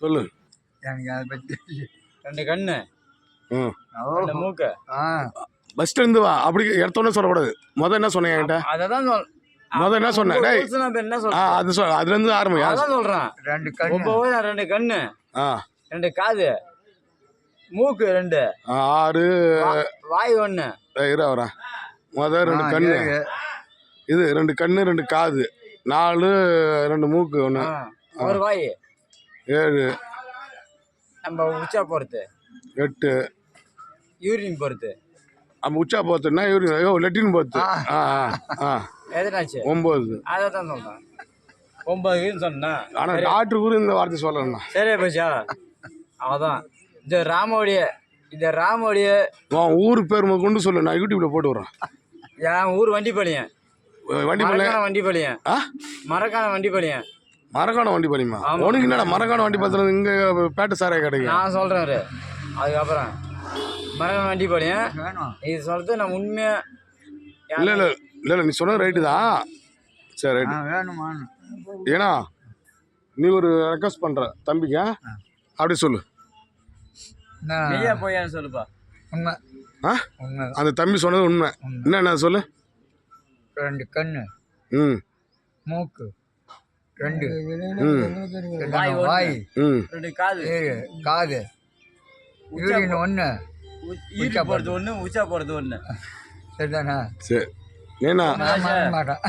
சொல்லு. எனக்கு அதை பற்றி 2 கண்ணு, ம் 2 மூக்கு. ஃபர்ஸ்ட் இருந்து வா. அப்படி எடுத்தோன்னே சொல்லக்கூடாது. முதல் என்ன சொன்னீங்க என்கிட்ட? அததான் முதல் என்ன சொன்னேன்? டேய் என்ன சொல்றேன்? அது சொல். அதுலேருந்து ஆரம்பம். அதான் சொல்றேன். 2 கண்ணு, 2 கண்ணு, ஆ 2 காது, மூக்கு 2, 6 வாய் 1. இரு வரேன். முதல் 2 கண்ணு, இது 2 கண்ணு 2 காது, 4 2 மூக்கு 1, ஒரு வாய், 7 நம்ம உச்சா பொறுத்து, 8 யூரின் பொறுத்து. நம்ம உச்சா போத்துனா இவரு ஐயோ லெட்டின் போத்து. எதனாச்சு 9. அதை தான் சொல்றேன். 9 சொன்னா. ஆனால் டாக்டர் கூட இந்த வார்த்தை சொல்லணும்ண்ணா. சரியா போச்சா? அதான் இந்த ராமோடைய ஊர் பேர் கொண்டு சொல்லு. நான் யூடியூப்ல போட்டு விட்றேன். என் ஊர் வண்டிப்பாளையம். வண்டிப்பாளையம். மரக்கான வண்டிப்பாளையம். மரக்கான வண்டிப்பாளையமா? உனக்கு என்னடா மரக்கான வண்டிப்பாளையம் இங்கே பேட்டை சாராய கிடைக்கும். நான் சொல்கிறேன். அதுக்கப்புறம் மரக்கான வண்டிப்பாளையம் இது சொல்கிறது நான் உண்மையாக. இல்லை இல்லை இல்லை இல்லை, நீ சொன்னது ரைட்டு தான். சரி ரைட்டு. வேணுமா? ஏன்னா நீ ஒரு ரெக்வஸ்ட் பண்ணுற தம்பிங்க, அப்படி சொல்லு. நீயா போயான்னு சொல்லுப்பா. உண்மை. உண்மை. அந்த தம்பி சொன்னது உண்மை. என்ன சொல்லு. 2 கண்ணு, மூக்கு 2, வாய் 2 காது, காது, யூரின் 1, உச்சா போகிறது 1, உச்சா போகிறது 1. சரிதானா? சரி. ஏன்னா மாட்டேன்.